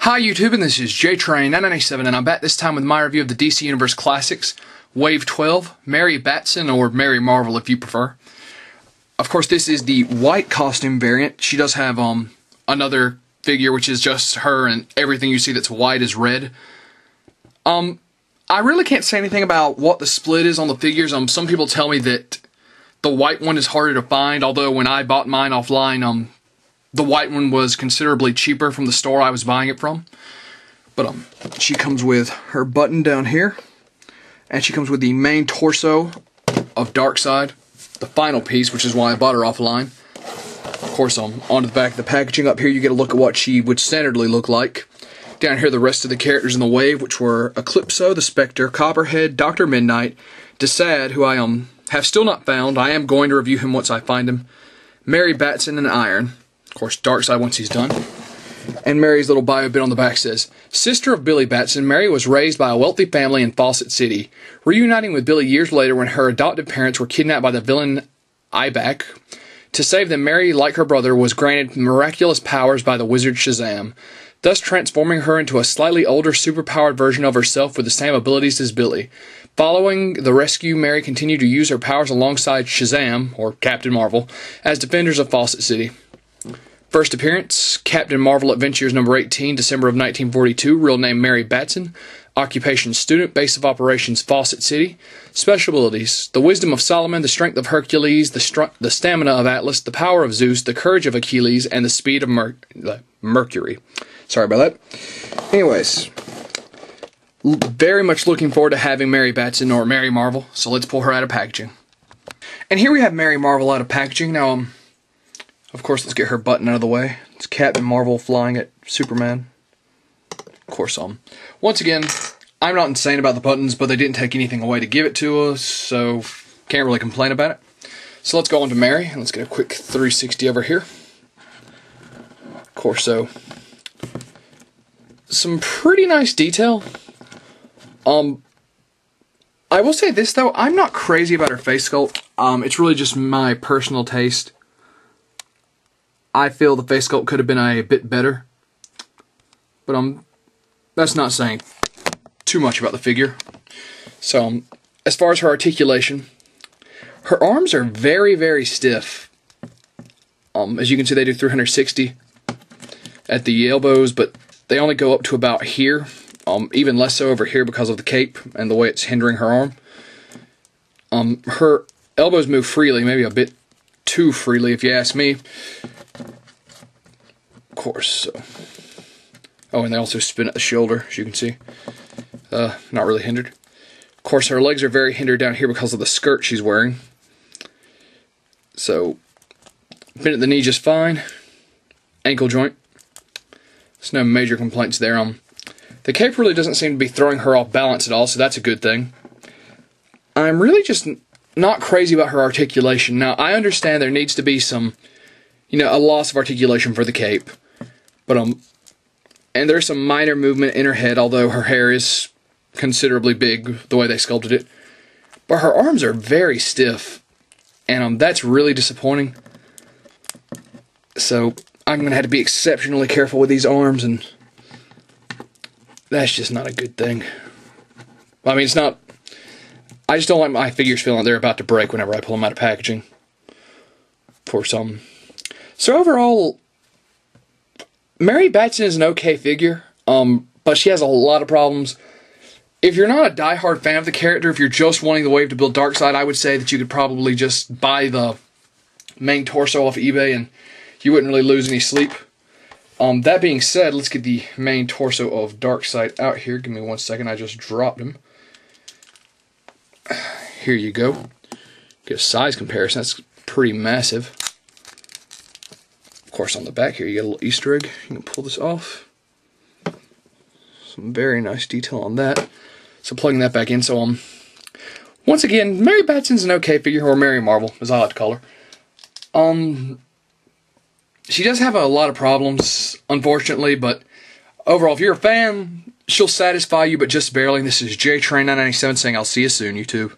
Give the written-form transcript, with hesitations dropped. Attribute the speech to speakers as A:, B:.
A: Hi YouTube, and this is JTrain997, and I'm back this time with my review of the DC Universe Classics, Wave 12, Mary Batson, or Mary Marvel if you prefer. Of course, this is the white costume variant. She does have another figure, which is just her, and everything you see that's white is red. I really can't say anything about what the split is on the figures. Some people tell me that the white one is harder to find, although when I bought mine offline, the white one was considerably cheaper from the store I was buying it from. But she comes with her button down here, and she comes with the main torso of Darkseid, the final piece, which is why I bought her offline. Of course, onto the back of the packaging up here, you get a look at what she would standardly look like. Down here, the rest of the characters in the wave, which were Eclipso, the Spectre, Copperhead, Dr. Midnight, Desad, who I have still not found. I am going to review him once I find him. Mary Batson and Iron. Of course, Darkseid once he's done. And Mary's little bio bit on the back says, sister of Billy Batson, Mary was raised by a wealthy family in Fawcett City. Reuniting with Billy years later when her adoptive parents were kidnapped by the villain Ibak. To save them, Mary, like her brother, was granted miraculous powers by the wizard Shazam, thus transforming her into a slightly older, superpowered version of herself with the same abilities as Billy. Following the rescue, Mary continued to use her powers alongside Shazam, or Captain Marvel, as defenders of Fawcett City. First appearance, Captain Marvel Adventures number 18, December of 1942, real name Mary Batson, occupation student, base of operations Fawcett City, special abilities, the wisdom of Solomon, the strength of Hercules, the stamina of Atlas, the power of Zeus, the courage of Achilles, and the speed of Mercury. Sorry about that. Anyways, very much looking forward to having Mary Batson, or Mary Marvel, so let's pull her out of packaging. And here we have Mary Marvel out of packaging. Now, of course, let's get her button out of the way. It's Captain Marvel flying at Superman. Of course, once again, I'm not insane about the buttons, but they didn't take anything away to give it to us, so can't really complain about it. So let's go on to Mary, and let's get a quick 360 over here. Of course, so some pretty nice detail. I will say this, though, I'm not crazy about her face sculpt. It's really just my personal taste. I feel the face sculpt could have been a bit better. But that's not saying too much about the figure. So, as far as her articulation, her arms are very, very stiff. As you can see, they do 360 at the elbows, but they only go up to about here. Even less so over here because of the cape and the way it's hindering her arm. Her elbows move freely, maybe a bit too freely if you ask me. Of course, so. Oh, and they also spin at the shoulder, as you can see. Not really hindered. Of course, her legs are very hindered down here because of the skirt she's wearing. So, bend at the knee just fine. Ankle joint. There's no major complaints there. The cape really doesn't seem to be throwing her off balance at all, so that's a good thing. I'm really just not crazy about her articulation. Now, I understand there needs to be some, a loss of articulation for the cape. But, and there's some minor movement in her head, although her hair is considerably big, the way they sculpted it. But her arms are very stiff, and that's really disappointing. So, I'm going to have to be exceptionally careful with these arms, and that's just not a good thing. I mean, it's not. I just don't like my figures feeling like they're about to break whenever I pull them out of packaging. For some. So overall, Mary Batson is an okay figure, but she has a lot of problems. If you're not a die-hard fan of the character, if you're just wanting the wave to build Darkseid, I would say that you could probably just buy the main torso off eBay and you wouldn't really lose any sleep. That being said, let's get the main torso of Darkseid out here. Give me 1 second, I just dropped him. Here you go. Get a size comparison, that's pretty massive. Of course, on the back here, you get a little Easter egg. You can pull this off. Some very nice detail on that. So plugging that back in, so once again, Mary Batson's an okay figure, or Mary Marvel, as I like to call her. She does have a lot of problems, unfortunately, but overall, if you're a fan, she'll satisfy you, but just barely. This is JTrain997 saying I'll see you soon, YouTube.